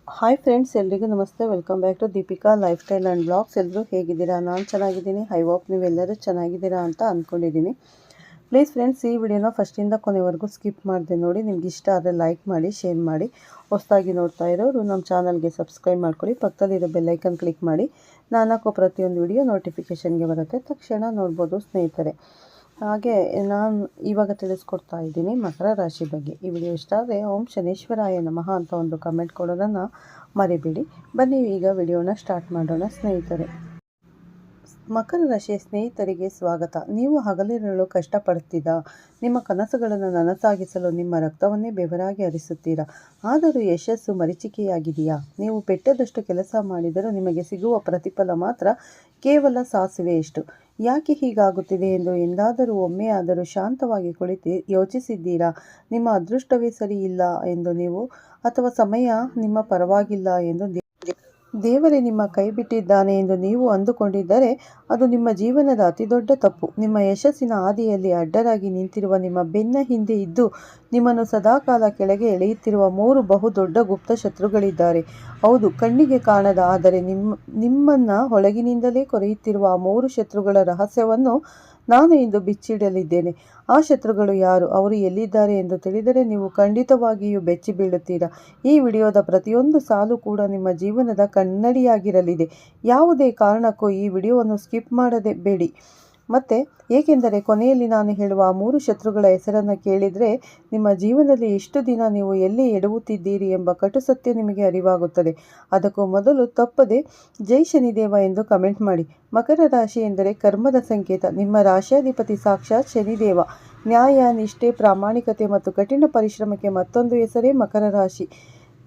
Hi friends, ಎಲ್ರಿಗೂ ನಮಸ್ತೆ. Welcome back to Deepika lifestyle and blogs. ಎಲ್ಲರೂ ಹೇಗಿದ್ದೀರಾ? ನಾನು ಚೆನ್ನಾಗಿದ್ದೀನಿ. ಐ ಹೋಪ್ ನೀವೆಲ್ಲರೂ ಚೆನ್ನಾಗಿದ್ದೀರಾ ಅಂತ ಅಂದ್ಕೊಂಡಿದ್ದೀನಿ. ಪ್ಲೀಸ್ ಫ್ರೆಂಡ್ಸ್, ಈ ವಿಡಿಯೋನ ಫಸ್ಟಿಂದ ಕೊನೆವರೆಗೂ ಸ್ಕಿಪ್ ಮಾಡಿದೆ ನೋಡಿ. ನಿಮ್ಗೆ ಇಷ್ಟ ಆದರೆ ಲೈಕ್ ಮಾಡಿ, ಶೇರ್ ಮಾಡಿ. ಹೊಸದಾಗಿ ನೋಡ್ತಾ ಇರೋರು ನಮ್ಮ ಚಾನಲ್ಗೆ ಸಬ್ಸ್ಕ್ರೈಬ್ ಮಾಡ್ಕೊಳ್ಳಿ. ಪಕ್ಕದಲ್ಲಿರೋ ಬೆಲ್ಲೈಕನ್ ಕ್ಲಿಕ್ ಮಾಡಿ. ನಾನು ಹಾಕೋ ಪ್ರತಿಯೊಂದು ವಿಡಿಯೋ ನೋಟಿಫಿಕೇಷನ್ಗೆ ಬರುತ್ತೆ, ತಕ್ಷಣ ನೋಡ್ಬೋದು ಸ್ನೇಹಿತರೆ. ಹಾಗೆ ನಾನು ಇವಾಗ ತಿಳಿಸ್ಕೊಡ್ತಾ ಇದ್ದೀನಿ ಮಕರ ರಾಶಿ ಬಗ್ಗೆ. ಈ ವಿಡಿಯೋ ಇಷ್ಟ ಆದರೆ ಓಂ ಶನೇಶ್ವರಾಯ ನಮಃ ಅಂತ ಒಂದು ಕಮೆಂಟ್ ಕೊಡೋದನ್ನು ಮರಿಬೇಡಿ. ಬನ್ನಿ ಈಗ ವಿಡಿಯೋನ ಸ್ಟಾರ್ಟ್ ಮಾಡೋಣ ಸ್ನೇಹಿತರೆ. ಮಕರ ರಾಶಿಯ ಸ್ನೇಹಿತರಿಗೆ ಸ್ವಾಗತ. ನೀವು ಹಗಲಿರಲು ಕಷ್ಟಪಡುತ್ತೀರಾ? ನಿಮ್ಮ ಕನಸುಗಳನ್ನು ನನಸಾಗಿಸಲು ನಿಮ್ಮ ರಕ್ತವನ್ನೇ ಬೆವರಾಗಿ ಹರಿಸುತ್ತೀರಾ? ಆದರೂ ಯಶಸ್ಸು ಮರೀಚಿಕೆಯಾಗಿದೆಯಾ? ನೀವು ಬೆಟ್ಟದಷ್ಟು ಕೆಲಸ ಮಾಡಿದರೂ ನಿಮಗೆ ಸಿಗುವ ಪ್ರತಿಫಲ ಮಾತ್ರ ಕೇವಲ ಸಾಸಿವೆಯಷ್ಟು. ಯಾಕೆ ಹೀಗಾಗುತ್ತಿದೆ ಎಂದು ಎಂದಾದರೂ ಒಮ್ಮೆಯಾದರೂ ಶಾಂತವಾಗಿ ಕುಳಿತು ಯೋಚಿಸಿದ್ದೀರಾ? ನಿಮ್ಮ ಅದೃಷ್ಟವೇ ಸರಿ ಇಲ್ಲ ಎಂದು ನೀವು, ಅಥವಾ ಸಮಯ ನಿಮ್ಮ ಪರವಾಗಿಲ್ಲ ಎಂದು ದೇವರೇ ನಿಮ್ಮ ಕೈ ಬಿಟ್ಟಿದ್ದಾನೆ ಎಂದು ನೀವು ಅಂದುಕೊಂಡಿದ್ದರೆ ಅದು ನಿಮ್ಮ ಜೀವನದ ಅತಿದೊಡ್ಡ ತಪ್ಪು. ನಿಮ್ಮ ಯಶಸ್ಸಿನ ಹಾದಿಯಲ್ಲಿ ಅಡ್ಡರಾಗಿ ನಿಂತಿರುವ, ನಿಮ್ಮ ಬೆನ್ನ ಹಿಂದೆ ಇದ್ದು ನಿಮ್ಮನ್ನು ಸದಾಕಾಲ ಕೆಳಗೆ ಎಳೆಯುತ್ತಿರುವ 3 ಬಹುದೊಡ್ಡ ಗುಪ್ತ ಶತ್ರುಗಳಿದ್ದಾರೆ. ಹೌದು, ಕಣ್ಣಿಗೆ ಕಾಣದ, ಆದರೆ ನಿಮ್ಮನ್ನು ಒಳಗಿನಿಂದಲೇ ಕೊರೆಯುತ್ತಿರುವ ಆ 3 ಶತ್ರುಗಳ ರಹಸ್ಯವನ್ನು ನಾನು ಇಂದು ಬಿಚ್ಚಿಡಲಿದ್ದೇನೆ. ಆ ಶತ್ರುಗಳು ಯಾರು, ಅವರು ಎಲ್ಲಿದ್ದಾರೆ ಎಂದು ತಿಳಿದರೆ ನೀವು ಖಂಡಿತವಾಗಿಯೂ ಬೆಚ್ಚಿ ಬೀಳುತ್ತೀರಾ. ಈ ವಿಡಿಯೋದ ಪ್ರತಿಯೊಂದು ಸಾಲು ಕೂಡ ನಿಮ್ಮ ಜೀವನದ ಕನ್ನಡಿಯಾಗಿರಲಿದೆ. ಯಾವುದೇ ಕಾರಣಕ್ಕೂ ಈ ವಿಡಿಯೋವನ್ನು ಸ್ಕಿಪ್ ಮಾಡದೆ ಬೇಡಿ. ಮತ್ತೆ ಏಕೆಂದರೆ ಕೊನೆಯಲ್ಲಿ ನಾನು ಹೇಳುವ ಆ 3 ಶತ್ರುಗಳ ಹೆಸರನ್ನು ಕೇಳಿದರೆ ನಿಮ್ಮ ಜೀವನದಲ್ಲಿ ಇಷ್ಟು ದಿನ ನೀವು ಎಲ್ಲಿ ಎಡವುತ್ತಿದ್ದೀರಿ ಎಂಬ ಕಟು ಸತ್ಯ ನಿಮಗೆ ಅರಿವಾಗುತ್ತದೆ. ಅದಕ್ಕೂ ಮೊದಲು ತಪ್ಪದೆ ಜೈ ಶನಿದೇವ ಎಂದು ಕಮೆಂಟ್ ಮಾಡಿ. ಮಕರ ರಾಶಿ ಎಂದರೆ ಕರ್ಮದ ಸಂಕೇತ. ನಿಮ್ಮ ರಾಶಿಯಾಧಿಪತಿ ಸಾಕ್ಷಾತ್ ಶನಿದೇವ. ನ್ಯಾಯ, ನಿಷ್ಠೆ, ಪ್ರಾಮಾಣಿಕತೆ ಮತ್ತು ಕಠಿಣ ಪರಿಶ್ರಮಕ್ಕೆ ಮತ್ತೊಂದು ಹೆಸರೇ ಮಕರ ರಾಶಿ.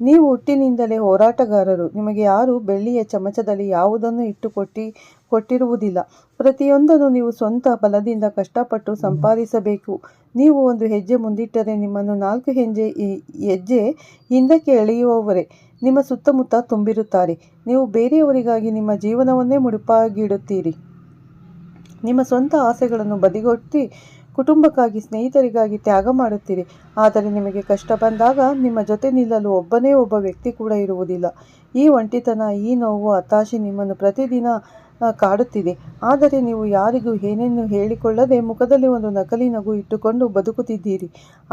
ನೀವು ಹುಟ್ಟಿನಿಂದಲೇ ಹೋರಾಟಗಾರರು. ನಿಮಗೆ ಯಾರು ಬೆಳ್ಳಿಯ ಚಮಚದಲ್ಲಿ ಯಾವುದನ್ನು ಕೊಟ್ಟಿರುವುದಿಲ್ಲ. ಪ್ರತಿಯೊಂದನ್ನು ನೀವು ಸ್ವಂತ ಬಲದಿಂದ ಕಷ್ಟಪಟ್ಟು ಸಂಪಾದಿಸಬೇಕು. ನೀವು ಒಂದು ಹೆಜ್ಜೆ ಮುಂದಿಟ್ಟರೆ ನಿಮ್ಮನ್ನು 4 ಹೆಜ್ಜೆ ಹಿಂದಕ್ಕೆ ಎಳೆಯುವವರೇ ನಿಮ್ಮ ಸುತ್ತಮುತ್ತ ತುಂಬಿರುತ್ತಾರೆ. ನೀವು ಬೇರೆಯವರಿಗಾಗಿ ನಿಮ್ಮ ಜೀವನವನ್ನೇ ಮುಡುಪಾಗಿಡುತ್ತೀರಿ. ನಿಮ್ಮ ಸ್ವಂತ ಆಸೆಗಳನ್ನು ಬದಿಗೊತ್ತಿ ಕುಟುಂಬಕ್ಕಾಗಿ, ಸ್ನೇಹಿತರಿಗಾಗಿ ತ್ಯಾಗ ಮಾಡುತ್ತೀರಿ. ಆದರೆ ನಿಮಗೆ ಕಷ್ಟ ಬಂದಾಗ ನಿಮ್ಮ ಜೊತೆ ನಿಲ್ಲಲು ಒಬ್ಬನೇ ಒಬ್ಬ ವ್ಯಕ್ತಿ ಕೂಡ ಇರುವುದಿಲ್ಲ. ಈ ಒಂಟಿತನ, ಈ ನೋವು, ಹತಾಶೆ ನಿಮ್ಮನ್ನು ಪ್ರತಿದಿನ ಕಾಡುತ್ತಿದೆ. ಆದರೆ ನೀವು ಯಾರಿಗೂ ಏನೇನು ಹೇಳಿಕೊಳ್ಳದೆ ಮುಖದಲ್ಲಿ ಒಂದು ನಕಲಿ ನಗು ಇಟ್ಟುಕೊಂಡು ಬದುಕುತ್ತಿದ್ದೀರಿ.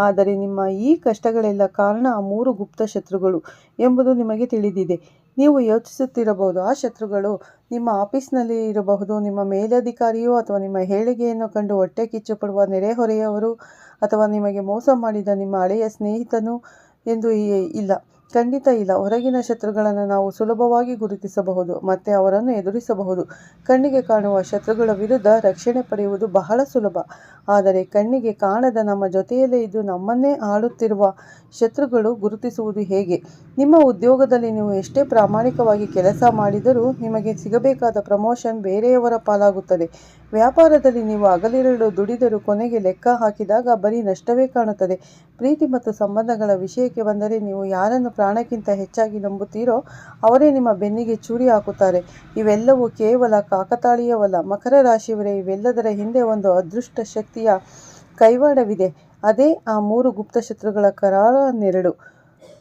ಆದರೆ ನಿಮ್ಮ ಈ ಕಷ್ಟಗಳೆಲ್ಲ ಕಾರಣ ಆ 3 ಗುಪ್ತ ಶತ್ರುಗಳು ಎಂಬುದು ನಿಮಗೆ ತಿಳಿದಿದೆ. ನೀವು ಯೋಚಿಸುತ್ತಿರಬಹುದು, ಆ ಶತ್ರುಗಳು ನಿಮ್ಮ ಆಫೀಸ್ನಲ್ಲಿ ಇರಬಹುದು, ನಿಮ್ಮ ಮೇಲಧಿಕಾರಿಯೋ, ಅಥವಾ ನಿಮ್ಮ ಏಳಿಗೆಯನ್ನು ಕಂಡು ಹೊಟ್ಟೆ ಕಿಚ್ಚು ಪಡುವ ನೆರೆಹೊರೆಯವರು, ಅಥವಾ ನಿಮಗೆ ಮೋಸ ಮಾಡಿದ ನಿಮ್ಮ ಹಳೆಯ ಸ್ನೇಹಿತನು ಎಂದು ಇಲ್ಲ. ಖಂಡಿತ ಇಲ್ಲ. ಹೊರಗಿನ ಶತ್ರುಗಳನ್ನು ನಾವು ಸುಲಭವಾಗಿ ಗುರುತಿಸಬಹುದು ಮತ್ತು ಅವರನ್ನು ಎದುರಿಸಬಹುದು. ಕಣ್ಣಿಗೆ ಕಾಣುವ ಶತ್ರುಗಳ ವಿರುದ್ಧ ರಕ್ಷಣೆ ಪಡೆಯುವುದು ಬಹಳ ಸುಲಭ. ಆದರೆ ಕಣ್ಣಿಗೆ ಕಾಣದ, ನಮ್ಮ ಜೊತೆಯಲ್ಲೇ ಇದ್ದು ನಮ್ಮನ್ನೇ ಆಳುತ್ತಿರುವ ಶತ್ರುಗಳು ಗುರುತಿಸುವುದು ಹೇಗೆ? ನಿಮ್ಮ ಉದ್ಯೋಗದಲ್ಲಿ ನೀವು ಎಷ್ಟೇ ಪ್ರಾಮಾಣಿಕವಾಗಿ ಕೆಲಸ ಮಾಡಿದರೂ ನಿಮಗೆ ಸಿಗಬೇಕಾದ ಪ್ರಮೋಷನ್ ಬೇರೆಯವರ ಪಾಲಾಗುತ್ತದೆ. ವ್ಯಾಪಾರದಲ್ಲಿ ನೀವು ಹಗಲಿರುಳು ದುಡಿದರೂ ಕೊನೆಗೆ ಲೆಕ್ಕ ಹಾಕಿದಾಗ ಬರೀ ನಷ್ಟವೇ ಕಾಣುತ್ತದೆ. ಪ್ರೀತಿ ಮತ್ತು ಸಂಬಂಧಗಳ ವಿಷಯಕ್ಕೆ ಬಂದರೆ ನೀವು ಯಾರನ್ನು ಪ್ರಾಣಕ್ಕಿಂತ ಹೆಚ್ಚಾಗಿ ನಂಬುತ್ತೀರೋ ಅವರೇ ನಿಮ್ಮ ಬೆನ್ನಿಗೆ ಚೂರಿ ಹಾಕುತ್ತಾರೆ. ಇವೆಲ್ಲವೂ ಕೇವಲ ಕಾಕತಾಳೀಯವಲ್ಲ ಮಕರ ರಾಶಿಯವರೇ. ಇವೆಲ್ಲದರ ಹಿಂದೆ ಒಂದು ಅದೃಷ್ಟ ಶಕ್ತಿಯ ಕೈವಾಡವಿದೆ. ಅದೇ ಆ 3 ಗುಪ್ತ ಶತ್ರುಗಳ ಕರಾಳ ನೆರಳು.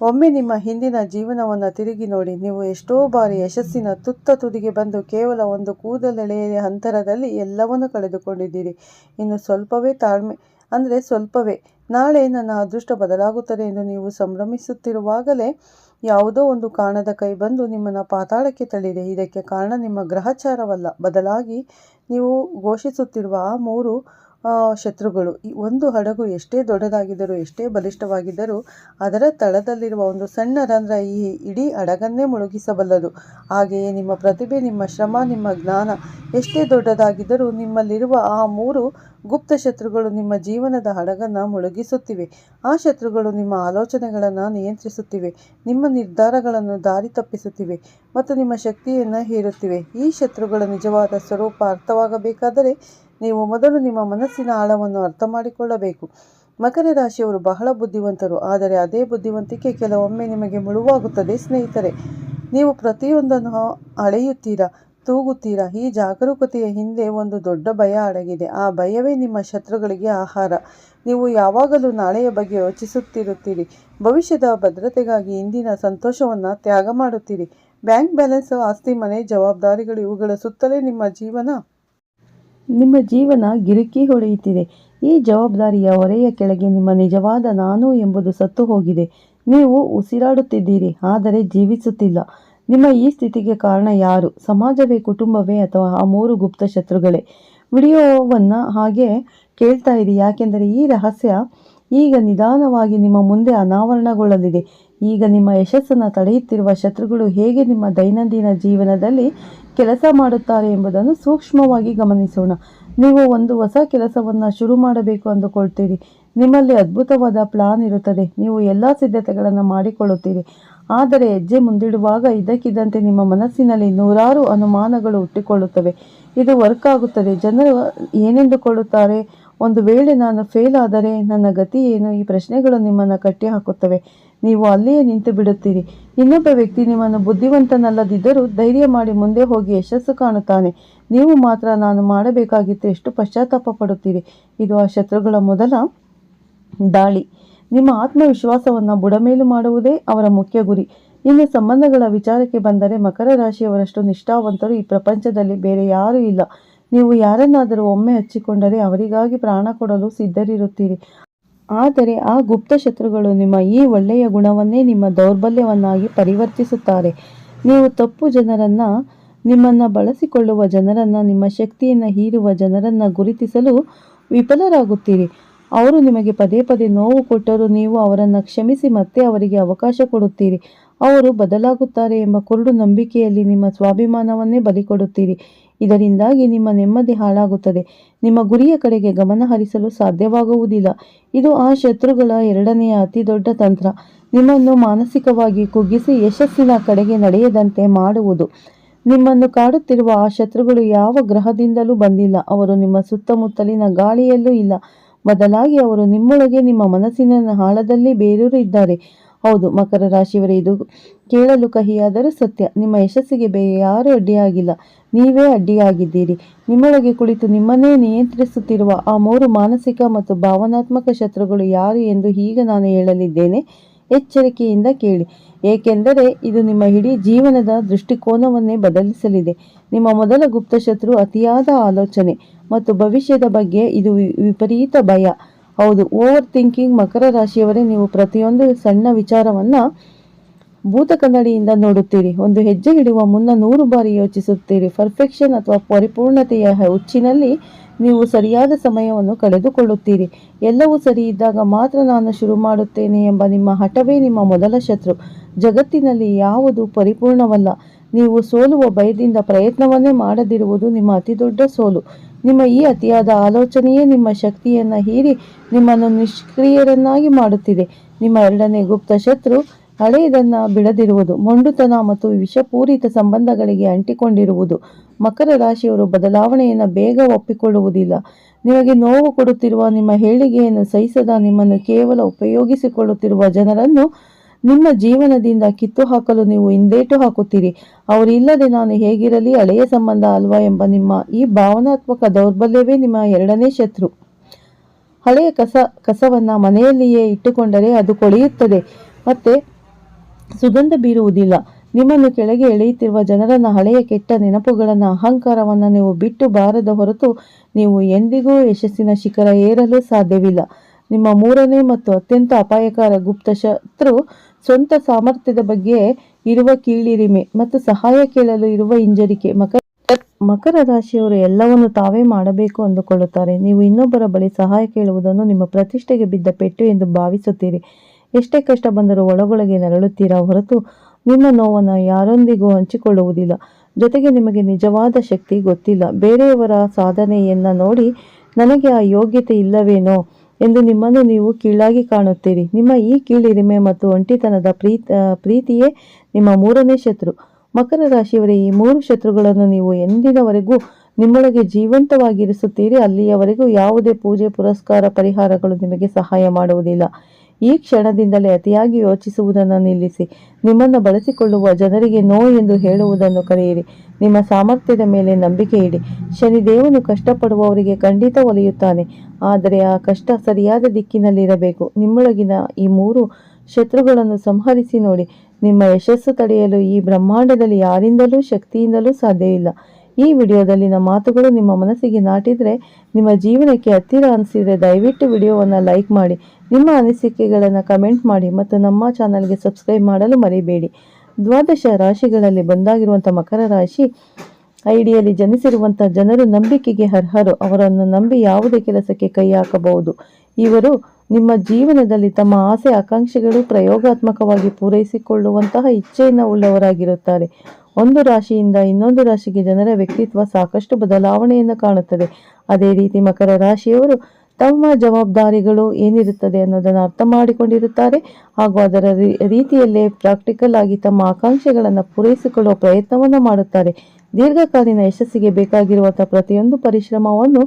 ಒಮ್ಮೆ ನಿಮ್ಮ ಹಿಂದಿನ ಜೀವನವನ್ನು ತಿರುಗಿ ನೋಡಿ. ನೀವು ಎಷ್ಟೋ ಬಾರಿ ಯಶಸ್ಸಿನ ತುದಿಗೆ ಬಂದು ಕೇವಲ ಒಂದು ಕೂದಲೆಳೆಯ ಅಂತರದಲ್ಲಿ ಎಲ್ಲವನ್ನೂ ಕಳೆದುಕೊಂಡಿದ್ದೀರಿ. ಇನ್ನು ಸ್ವಲ್ಪವೇ ನಾಳೆ ನನ್ನ ಅದೃಷ್ಟ ಬದಲಾಗುತ್ತದೆ ಎಂದು ನೀವು ಸಂಭ್ರಮಿಸುತ್ತಿರುವಾಗಲೇ ಯಾವುದೋ ಒಂದು ಕಾಣದ ಕೈ ಬಂದು ನಿಮ್ಮನ್ನು ಪಾತಾಳಕ್ಕೆ ತಳ್ಳಿದೆ. ಇದಕ್ಕೆ ಕಾರಣ ನಿಮ್ಮ ಗ್ರಹಚಾರವಲ್ಲ, ಬದಲಾಗಿ ನೀವು ಘೋಷಿಸುತ್ತಿರುವ ಆ 3 ಶತ್ರುಗಳು. ಒಂದು ಹಡಗು ಎಷ್ಟೇ ದೊಡ್ಡದಾಗಿದ್ದರೂ, ಎಷ್ಟೇ ಬಲಿಷ್ಠವಾಗಿದ್ದರೂ ಅದರ ತಳದಲ್ಲಿರುವ ಒಂದು ಸಣ್ಣ ರಂಧ್ರ ಈ ಇಡೀ ಹಡಗನ್ನೇ ಮುಳುಗಿಸಬಲ್ಲದು. ಹಾಗೆಯೇ ನಿಮ್ಮ ಪ್ರತಿಭೆ, ನಿಮ್ಮ ಶ್ರಮ, ನಿಮ್ಮ ಜ್ಞಾನ ಎಷ್ಟೇ ದೊಡ್ಡದಾಗಿದ್ದರೂ ನಿಮ್ಮಲ್ಲಿರುವ ಆ 3 ಗುಪ್ತ ಶತ್ರುಗಳು ನಿಮ್ಮ ಜೀವನದ ಹಡಗನ್ನು ಮುಳುಗಿಸುತ್ತಿವೆ. ಆ ಶತ್ರುಗಳು ನಿಮ್ಮ ಆಲೋಚನೆಗಳನ್ನು ನಿಯಂತ್ರಿಸುತ್ತಿವೆ, ನಿಮ್ಮ ನಿರ್ಧಾರಗಳನ್ನು ದಾರಿ ತಪ್ಪಿಸುತ್ತಿವೆ ಮತ್ತು ನಿಮ್ಮ ಶಕ್ತಿಯನ್ನು ಹೀರುತ್ತಿವೆ. ಈ ಶತ್ರುಗಳ ನಿಜವಾದ ಸ್ವರೂಪ ಅರ್ಥವಾಗಬೇಕಾದರೆ ನೀವು ಮೊದಲು ನಿಮ್ಮ ಮನಸ್ಸಿನ ಆಳವನ್ನು ಅರ್ಥ ಮಾಡಿಕೊಳ್ಳಬೇಕು. ಮಕರ ರಾಶಿಯವರು ಬಹಳ ಬುದ್ಧಿವಂತರು. ಆದರೆ ಅದೇ ಬುದ್ಧಿವಂತಿಕೆ ಕೆಲವೊಮ್ಮೆ ನಿಮಗೆ ಮುಳುವಾಗುತ್ತದೆ ಸ್ನೇಹಿತರೆ. ನೀವು ಪ್ರತಿಯೊಂದನ್ನು ಅಳೆಯುತ್ತೀರಾ, ತೂಗುತ್ತೀರಾ. ಈ ಜಾಗರೂಕತೆಯ ಹಿಂದೆ ಒಂದು ದೊಡ್ಡ ಭಯ ಅಡಗಿದೆ. ಆ ಭಯವೇ ನಿಮ್ಮ ಶತ್ರುಗಳಿಗೆ ಆಹಾರ. ನೀವು ಯಾವಾಗಲೂ ನಾಳೆಯ ಬಗ್ಗೆ ಯೋಚಿಸುತ್ತಿರುತ್ತೀರಿ. ಭವಿಷ್ಯದ ಭದ್ರತೆಗಾಗಿ ಇಂದಿನ ಸಂತೋಷವನ್ನು ತ್ಯಾಗ ಮಾಡುತ್ತೀರಿ. ಬ್ಯಾಂಕ್ ಬ್ಯಾಲೆನ್ಸ್, ಆಸ್ತಿ, ಮನೆ, ಜವಾಬ್ದಾರಿಗಳು ಇವುಗಳ ಸುತ್ತಲೇ ನಿಮ್ಮ ಜೀವನ ಗಿರುಕಿ ಹೊಡೆಯುತ್ತಿದೆ. ಈ ಜವಾಬ್ದಾರಿಯ ಹೊರೆಯ ಕೆಳಗೆ ನಿಮ್ಮ ನಿಜವಾದ ನಾನು ಎಂಬುದು ಸತ್ತು ಹೋಗಿದೆ. ನೀವು ಉಸಿರಾಡುತ್ತಿದ್ದೀರಿ, ಆದರೆ ಜೀವಿಸುತ್ತಿಲ್ಲ. ನಿಮ್ಮ ಈ ಸ್ಥಿತಿಗೆ ಕಾರಣ ಯಾರು? ಸಮಾಜವೇ, ಕುಟುಂಬವೇ, ಅಥವಾ ಆ 3 ಗುಪ್ತ ಶತ್ರುಗಳೇ? ವಿಡಿಯೋವನ್ನು ಹಾಗೆ ಕೇಳ್ತಾ ಇರಿ, ಯಾಕೆಂದರೆ ಈ ರಹಸ್ಯ ಈಗ ನಿಧಾನವಾಗಿ ನಿಮ್ಮ ಮುಂದೆ ಅನಾವರಣಗೊಳ್ಳಲಿದೆ. ಈಗ ನಿಮ್ಮ ಯಶಸ್ಸನ್ನು ತಡೆಯುತ್ತಿರುವ ಶತ್ರುಗಳು ಹೇಗೆ ನಿಮ್ಮ ದೈನಂದಿನ ಜೀವನದಲ್ಲಿ ಕೆಲಸ ಮಾಡುತ್ತಾರೆ ಎಂಬುದನ್ನು ಸೂಕ್ಷ್ಮವಾಗಿ ಗಮನಿಸೋಣ. ನೀವು ಒಂದು ಹೊಸ ಕೆಲಸವನ್ನು ಶುರು ಮಾಡಬೇಕು ಅಂದುಕೊಳ್ತೀರಿ. ನಿಮ್ಮಲ್ಲಿ ಅದ್ಭುತವಾದ ಪ್ಲಾನ್ ಇರುತ್ತದೆ. ನೀವು ಎಲ್ಲ ಸಿದ್ಧತೆಗಳನ್ನು ಮಾಡಿಕೊಳ್ಳುತ್ತೀರಿ. ಆದರೆ ಹೆಜ್ಜೆ ಮುಂದಿಡುವಾಗ ಇದ್ದಕ್ಕಿದ್ದಂತೆ ನಿಮ್ಮ ಮನಸ್ಸಿನಲ್ಲಿ ನೂರಾರು ಅನುಮಾನಗಳು ಹುಟ್ಟಿಕೊಳ್ಳುತ್ತವೆ. ಇದು ವರ್ಕ್ ಆಗುತ್ತದೆ? ಜನರು ಏನೆಂದುಕೊಳ್ಳುತ್ತಾರೆ? ಒಂದು ವೇಳೆ ನಾನು ಫೇಲ್ ಆದರೆ ನನ್ನ ಗತಿ ಏನು? ಈ ಪ್ರಶ್ನೆಗಳು ನಿಮ್ಮನ್ನು ಕಟ್ಟಿ ಹಾಕುತ್ತವೆ. ನೀವು ಅಲ್ಲಿಯೇ ನಿಂತು ಬಿಡುತ್ತೀರಿ. ಇನ್ನೊಬ್ಬ ವ್ಯಕ್ತಿ ನಿಮ್ಮನ್ನು ಬುದ್ಧಿವಂತನಲ್ಲದಿದ್ದರೂ ಧೈರ್ಯ ಮಾಡಿ ಮುಂದೆ ಹೋಗಿ ಯಶಸ್ಸು ಕಾಣುತ್ತಾನೆ. ನೀವು ಮಾತ್ರ ನಾನು ಮಾಡಬೇಕಾಗಿತ್ತು ಎಷ್ಟು ಪಶ್ಚಾತ್ತಾಪ ಪಡುತ್ತೀರಿ. ಇದು ಆ ಶತ್ರುಗಳ ಮೊದಲ ದಾಳಿ. ನಿಮ್ಮ ಆತ್ಮವಿಶ್ವಾಸವನ್ನು ಬುಡಮೇಲು ಮಾಡುವುದೇ ಅವರ ಮುಖ್ಯ ಗುರಿ. ಇನ್ನು ಸಂಬಂಧಗಳ ವಿಚಾರಕ್ಕೆ ಬಂದರೆ, ಮಕರ ರಾಶಿಯವರಷ್ಟು ನಿಷ್ಠಾವಂತರು ಈ ಪ್ರಪಂಚದಲ್ಲಿ ಬೇರೆ ಯಾರೂ ಇಲ್ಲ. ನೀವು ಯಾರನ್ನಾದರೂ ಒಮ್ಮೆ ಹಚ್ಚಿಕೊಂಡರೆ ಅವರಿಗಾಗಿ ಪ್ರಾಣ ಕೊಡಲು ಸಿದ್ಧರಿರುತ್ತೀರಿ. ಆದರೆ ಆ ಗುಪ್ತ ಶತ್ರುಗಳು ನಿಮ್ಮ ಈ ಒಳ್ಳೆಯ ಗುಣವನ್ನೇ ನಿಮ್ಮ ದೌರ್ಬಲ್ಯವನ್ನಾಗಿ ಪರಿವರ್ತಿಸುತ್ತಾರೆ. ನೀವು ತಪ್ಪು ಜನರನ್ನು, ನಿಮ್ಮನ್ನು ಬಳಸಿಕೊಳ್ಳುವ ಜನರನ್ನು, ನಿಮ್ಮ ಶಕ್ತಿಯನ್ನು ಹೀರುವ ಜನರನ್ನು ಗುರುತಿಸಲು ವಿಫಲರಾಗುತ್ತೀರಿ. ಅವರು ನಿಮಗೆ ಪದೇ ಪದೇ ನೋವು ಕೊಟ್ಟರೂ ನೀವು ಅವರನ್ನು ಕ್ಷಮಿಸಿ ಮತ್ತೆ ಅವರಿಗೆ ಅವಕಾಶ ಕೊಡುತ್ತೀರಿ. ಅವರು ಬದಲಾಗುತ್ತಾರೆ ಎಂಬ ಕುರುಡು ನಂಬಿಕೆಯಲ್ಲಿ ನಿಮ್ಮ ಸ್ವಾಭಿಮಾನವನ್ನೇ ಬಲಿಕೊಡುತ್ತೀರಿ. ಇದರಿಂದಾಗಿ ನಿಮ್ಮ ನೆಮ್ಮದಿ ಹಾಳಾಗುತ್ತದೆ. ನಿಮ್ಮ ಗುರಿಯ ಕಡೆಗೆ ಗಮನ ಹರಿಸಲು ಸಾಧ್ಯವಾಗುವುದಿಲ್ಲ. ಇದು ಆ ಶತ್ರುಗಳ ಎರಡನೆಯ ಅತಿ ದೊಡ್ಡ ತಂತ್ರ. ನಿಮ್ಮನ್ನು ಮಾನಸಿಕವಾಗಿ ಕುಗ್ಗಿಸಿ ಯಶಸ್ಸಿನ ಕಡೆಗೆ ನಡೆಯದಂತೆ ಮಾಡುವುದು. ನಿಮ್ಮನ್ನು ಕಾಡುತ್ತಿರುವ ಆ ಶತ್ರುಗಳು ಯಾವ ಗ್ರಹದಿಂದಲೂ ಬಂದಿಲ್ಲ. ಅವರು ನಿಮ್ಮ ಸುತ್ತಮುತ್ತಲಿನ ಗಾಳಿಯಲ್ಲೂ ಇಲ್ಲ. ಬದಲಾಗಿ ಅವರು ನಿಮ್ಮೊಳಗೆ, ನಿಮ್ಮ ಮನಸ್ಸಿನ ಆಳದಲ್ಲಿ ಬೇರೂರಿದ್ದಾರೆ. ಹೌದು ಮಕರ ರಾಶಿಯವರೇ, ಇದು ಕೇಳಲು ಕಹಿಯಾದರೂ ಸತ್ಯ. ನಿಮ್ಮ ಯಶಸ್ಸಿಗೆ ಬೇರೆ ಯಾರೂ ಅಡ್ಡಿಯಾಗಿಲ್ಲ, ನೀವೇ ಅಡ್ಡಿಯಾಗಿದ್ದೀರಿ. ನಿಮ್ಮೊಳಗೆ ಕುಳಿತು ನಿಮ್ಮನ್ನೇ ನಿಯಂತ್ರಿಸುತ್ತಿರುವ ಆ 3 ಮಾನಸಿಕ ಮತ್ತು ಭಾವನಾತ್ಮಕ ಶತ್ರುಗಳು ಯಾರು ಎಂದು ಈಗ ನಾನು ಹೇಳಲಿದ್ದೇನೆ. ಎಚ್ಚರಿಕೆಯಿಂದ ಕೇಳಿ, ಏಕೆಂದರೆ ಇದು ನಿಮ್ಮ ಇಡೀ ಜೀವನದ ದೃಷ್ಟಿಕೋನವನ್ನೇ ಬದಲಿಸಲಿದೆ. ನಿಮ್ಮ ಮೊದಲ ಗುಪ್ತ ಶತ್ರು ಅತಿಯಾದ ಆಲೋಚನೆ ಮತ್ತು ಭವಿಷ್ಯದ ಬಗ್ಗೆ ಇದು ವಿಪರೀತ ಭಯ. ಹೌದು, ಓವರ್ ಥಿಂಕಿಂಗ್. ಮಕರ ರಾಶಿಯವರೇ, ನೀವು ಪ್ರತಿಯೊಂದು ಸಣ್ಣ ವಿಚಾರವನ್ನು ಭೂತ ಕನ್ನಡಿಯಿಂದ ನೋಡುತ್ತೀರಿ. ಒಂದು ಹೆಜ್ಜೆ ಇಡುವ ಮುನ್ನ 100 ಬಾರಿ ಯೋಚಿಸುತ್ತೀರಿ. ಪರ್ಫೆಕ್ಷನ್ ಅಥವಾ ಪರಿಪೂರ್ಣತೆಯ ಹುಚ್ಚಿನಲ್ಲಿ ನೀವು ಸರಿಯಾದ ಸಮಯವನ್ನು ಕಳೆದುಕೊಳ್ಳುತ್ತೀರಿ. ಎಲ್ಲವೂ ಸರಿ ಇದ್ದಾಗ ಮಾತ್ರ ನಾನು ಶುರು ಮಾಡುತ್ತೇನೆ ಎಂಬ ನಿಮ್ಮ ಹಠವೇ ನಿಮ್ಮ ಮೊದಲ ಶತ್ರು. ಜಗತ್ತಿನಲ್ಲಿ ಯಾವುದು ಪರಿಪೂರ್ಣವಲ್ಲ. ನೀವು ಸೋಲುವ ಭಯದಿಂದ ಪ್ರಯತ್ನವನ್ನೇ ಮಾಡದಿರುವುದು ನಿಮ್ಮ ಅತಿದೊಡ್ಡ ಸೋಲು. ನಿಮ್ಮ ಈ ಅತಿಯಾದ ಆಲೋಚನೆಯೇ ನಿಮ್ಮ ಶಕ್ತಿಯನ್ನು ಹೀರಿ ನಿಮ್ಮನ್ನು ನಿಷ್ಕ್ರಿಯರನ್ನಾಗಿ ಮಾಡುತ್ತಿದೆ. ನಿಮ್ಮ ಎರಡನೇ ಗುಪ್ತ ಶತ್ರು ಹಳೆಯದನ್ನು ಬಿಡದಿರುವುದು, ಮೊಂಡುತನ ಮತ್ತು ವಿಷಪೂರಿತ ಸಂಬಂಧಗಳಿಗೆ ಅಂಟಿಕೊಂಡಿರುವುದು. ಮಕರ ರಾಶಿಯವರು ಬದಲಾವಣೆಯನ್ನು ಬೇಗ ಒಪ್ಪಿಕೊಳ್ಳುವುದಿಲ್ಲ. ನಿಮಗೆ ನೋವು ಕೊಡುತ್ತಿರುವ, ನಿಮ್ಮ ಹೇಳಿಕೆಯನ್ನು ಸಹಿಸದ, ನಿಮ್ಮನ್ನು ಕೇವಲ ಉಪಯೋಗಿಸಿಕೊಳ್ಳುತ್ತಿರುವ ಜನರನ್ನು ನಿಮ್ಮ ಜೀವನದಿಂದ ಕಿತ್ತು ಹಾಕಲು ನೀವು ಹಿಂದೇಟು ಹಾಕುತ್ತೀರಿ. ಅವರಿಲ್ಲದೆ ನಾನು ಹೇಗಿರಲಿ, ಹಳೆಯ ಸಂಬಂಧ ಅಲ್ವಾ ಎಂಬ ನಿಮ್ಮ ಈ ಭಾವನಾತ್ಮಕ ದೌರ್ಬಲ್ಯವೇ ನಿಮ್ಮ ಎರಡನೇ ಶತ್ರು. ಹಳೆಯ ಕಸವನ್ನು ಮನೆಯಲ್ಲಿಯೇ ಇಟ್ಟುಕೊಂಡರೆ ಅದು ಕೊಳೆಯುತ್ತದೆ ಮತ್ತೆ ಸುಗಂಧ ಬೀರುವುದಿಲ್ಲ. ನಿಮ್ಮನ್ನು ಕೆಳಗೆ ಎಳೆಯುತ್ತಿರುವ ಜನರನ್ನ, ಹಳೆಯ ಕೆಟ್ಟ ನೆನಪುಗಳನ್ನು, ಅಹಂಕಾರವನ್ನು ನೀವು ಬಿಟ್ಟು ಬಾರದ ಹೊರತು ನೀವು ಎಂದಿಗೂ ಯಶಸ್ಸಿನ ಶಿಖರ ಏರಲು ಸಾಧ್ಯವಿಲ್ಲ. ನಿಮ್ಮ 3ನೇ ಮತ್ತು ಅತ್ಯಂತ ಅಪಾಯಕಾರ ಗುಪ್ತ ಶತ್ರು ಸ್ವಂತ ಸಾಮರ್ಥ್ಯದ ಬಗ್ಗೆ ಇರುವ ಕೀಳಿರಿಮೆ ಮತ್ತು ಸಹಾಯ ಕೇಳಲು ಇರುವ ಹಿಂಜರಿಕೆ. ಮಕರ ರಾಶಿಯವರು ಎಲ್ಲವನ್ನು ತಾವೇ ಮಾಡಬೇಕು ಅಂದುಕೊಳ್ಳುತ್ತಾರೆ. ನೀವು ಇನ್ನೊಬ್ಬರ ಬಳಿ ಸಹಾಯ ಕೇಳುವುದನ್ನು ನಿಮ್ಮ ಪ್ರತಿಷ್ಠೆಗೆ ಬಿದ್ದ ಪೆಟ್ಟು ಎಂದು ಭಾವಿಸುತ್ತೀರಿ. ಎಷ್ಟೇ ಕಷ್ಟ ಬಂದರೂ ಒಳಗೊಳಗೆ ನರಳುತ್ತೀರಾ ಹೊರತು ನಿಮ್ಮ ನೋವನ್ನು ಯಾರೊಂದಿಗೂ ಹಂಚಿಕೊಳ್ಳುವುದಿಲ್ಲ. ಜೊತೆಗೆ ನಿಮಗೆ ನಿಜವಾದ ಶಕ್ತಿ ಗೊತ್ತಿಲ್ಲ. ಬೇರೆಯವರ ಸಾಧನೆಯನ್ನು ನೋಡಿ ನನಗೆ ಆ ಯೋಗ್ಯತೆ ಇಲ್ಲವೇನೋ ಎಂದು ನಿಮ್ಮನ್ನು ನೀವು ಕೀಳಾಗಿ ಕಾಣುತ್ತೀರಿ. ನಿಮ್ಮ ಈ ಕೀಳಿರಿಮೆ ಮತ್ತು ಒಂಟಿತನದ ಪ್ರೀತಿಯೇ ನಿಮ್ಮ 3ನೇ ಶತ್ರು. ಮಕರ ರಾಶಿಯವರೇ, ಈ 3 ಶತ್ರುಗಳನ್ನು ನೀವು ಎಂದಿನವರೆಗೂ ನಿಮ್ಮೊಳಗೆ ಜೀವಂತವಾಗಿರಿಸುತ್ತೀರಿ, ಅಲ್ಲಿಯವರೆಗೂ ಯಾವುದೇ ಪೂಜೆ, ಪುರಸ್ಕಾರ, ಪರಿಹಾರಗಳು ನಿಮಗೆ ಸಹಾಯ ಮಾಡುವುದಿಲ್ಲ. ಈ ಕ್ಷಣದಿಂದಲೇ ಅತಿಯಾಗಿ ಯೋಚಿಸುವುದನ್ನು ನಿಲ್ಲಿಸಿ. ನಿಮ್ಮನ್ನು ಬಳಸಿಕೊಳ್ಳುವ ಜನರಿಗೆ ನೋ ಎಂದು ಹೇಳುವುದನ್ನು ಕಲಿಯಿರಿ. ನಿಮ್ಮ ಸಾಮರ್ಥ್ಯದ ಮೇಲೆ ನಂಬಿಕೆ ಇಡಿ. ಶನಿದೇವನು ಕಷ್ಟಪಡುವವರಿಗೆ ಖಂಡಿತ ಒಲಿಯುತ್ತಾನೆ, ಆದರೆ ಆ ಕಷ್ಟ ಸರಿಯಾದ ದಿಕ್ಕಿನಲ್ಲಿರಬೇಕು. ನಿಮ್ಮೊಳಗಿನ ಈ 3 ಶತ್ರುಗಳನ್ನು ಸಂಹರಿಸಿ ನೋಡಿ. ನಿಮ್ಮ ಯಶಸ್ಸು ತಡೆಯಲು ಈ ಬ್ರಹ್ಮಾಂಡದಲ್ಲಿ ಯಾರಿಂದಲೂ ಶಕ್ತಿಯಿಂದಲೂ ಸಾಧ್ಯವಿಲ್ಲ. ಈ ವಿಡಿಯೋದಲ್ಲಿನ ಮಾತುಗಳು ನಿಮ್ಮ ಮನಸ್ಸಿಗೆ ನಾಟಿದರೆ, ನಿಮ್ಮ ಜೀವನಕ್ಕೆ ಹತ್ತಿರ ಅನಿಸಿದರೆ ದಯವಿಟ್ಟು ವಿಡಿಯೋವನ್ನು ಲೈಕ್ ಮಾಡಿ, ನಿಮ್ಮ ಅನಿಸಿಕೆಗಳನ್ನು ಕಮೆಂಟ್ ಮಾಡಿ ಮತ್ತು ನಮ್ಮ ಚಾನಲ್ಗೆ ಸಬ್ಸ್ಕ್ರೈಬ್ ಮಾಡಲು ಮರಿಬೇಡಿ. ದ್ವಾದಶ ರಾಶಿಗಳಲ್ಲಿ ಬಂದಾಗಿರುವಂಥ ಮಕರ ರಾಶಿ ಐಡಿಯಲ್ಲಿ ಜನಿಸಿರುವಂಥ ಜನರು ನಂಬಿಕೆಗೆ ಅರ್ಹರು. ಅವರನ್ನು ನಂಬಿ ಯಾವುದೇ ಕೆಲಸಕ್ಕೆ ಕೈ ಹಾಕಬಹುದು. ಇವರು ನಿಮ್ಮ ಜೀವನದಲ್ಲಿ ತಮ್ಮ ಆಸೆ ಆಕಾಂಕ್ಷೆಗಳು ಪ್ರಯೋಗಾತ್ಮಕವಾಗಿ ಪೂರೈಸಿಕೊಳ್ಳುವಂತಹ ಇಚ್ಛೆಯನ್ನು ಉಳ್ಳವರಾಗಿರುತ್ತಾರೆ. ಒಂದು ರಾಶಿಯಿಂದ ಇನ್ನೊಂದು ರಾಶಿಗೆ ಜನರ ವ್ಯಕ್ತಿತ್ವ ಸಾಕಷ್ಟು ಬದಲಾವಣೆಯನ್ನು ಕಾಣುತ್ತದೆ. ಅದೇ ರೀತಿ ಮಕರ ರಾಶಿಯವರು ತಮ್ಮ ಜವಾಬ್ದಾರಿಗಳು ಏನಿರುತ್ತದೆ ಅನ್ನೋದನ್ನು ಅರ್ಥ ಮಾಡಿಕೊಂಡಿರುತ್ತಾರೆ ಹಾಗೂ ಅದರ ರೀತಿಯಲ್ಲೇ ಪ್ರಾಕ್ಟಿಕಲ್ ಆಗಿ ತಮ್ಮ ಆಕಾಂಕ್ಷೆಗಳನ್ನು ಪೂರೈಸಿಕೊಳ್ಳುವ ಪ್ರಯತ್ನವನ್ನು ಮಾಡುತ್ತಾರೆ. ದೀರ್ಘಕಾಲೀನ ಯಶಸ್ಸಿಗೆ ಬೇಕಾಗಿರುವಂತಹ ಪ್ರತಿಯೊಂದು ಪರಿಶ್ರಮವನ್ನು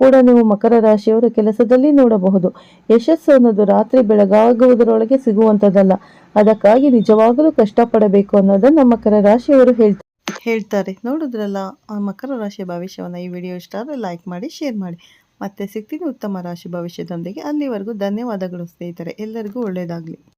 ಕೂಡ ನೀವು ಮಕರ ರಾಶಿಯವರ ಕೆಲಸದಲ್ಲಿ ನೋಡಬಹುದು. ಯಶಸ್ಸು ಅನ್ನೋದು ರಾತ್ರಿ ಬೆಳಗಾಗುವುದರೊಳಗೆ ಸಿಗುವಂಥದ್ದಲ್ಲ. ಅದಕ್ಕಾಗಿ ನಿಜವಾಗಲೂ ಕಷ್ಟಪಡಬೇಕು ಅನ್ನೋದನ್ನು ಮಕರ ರಾಶಿಯವರು ಹೇಳ್ತಾರೆ. ನೋಡಿದ್ರಲ್ಲ ಆ ಮಕರ ರಾಶಿಯ ಭವಿಷ್ಯವನ್ನು. ಈ ವಿಡಿಯೋ ಇಷ್ಟ ಆದರೆ ಲೈಕ್ ಮಾಡಿ, ಶೇರ್ ಮಾಡಿ. ಮತ್ತೆ ಸಿಗ್ತೀನಿ ಉತ್ತಮ ರಾಶಿ ಭವಿಷ್ಯದೊಂದಿಗೆ. ಅಲ್ಲಿವರೆಗೂ ಧನ್ಯವಾದಗಳು ಸ್ನೇಹಿತರೆ. ಎಲ್ಲರಿಗೂ ಒಳ್ಳೆಯದಾಗಲಿ.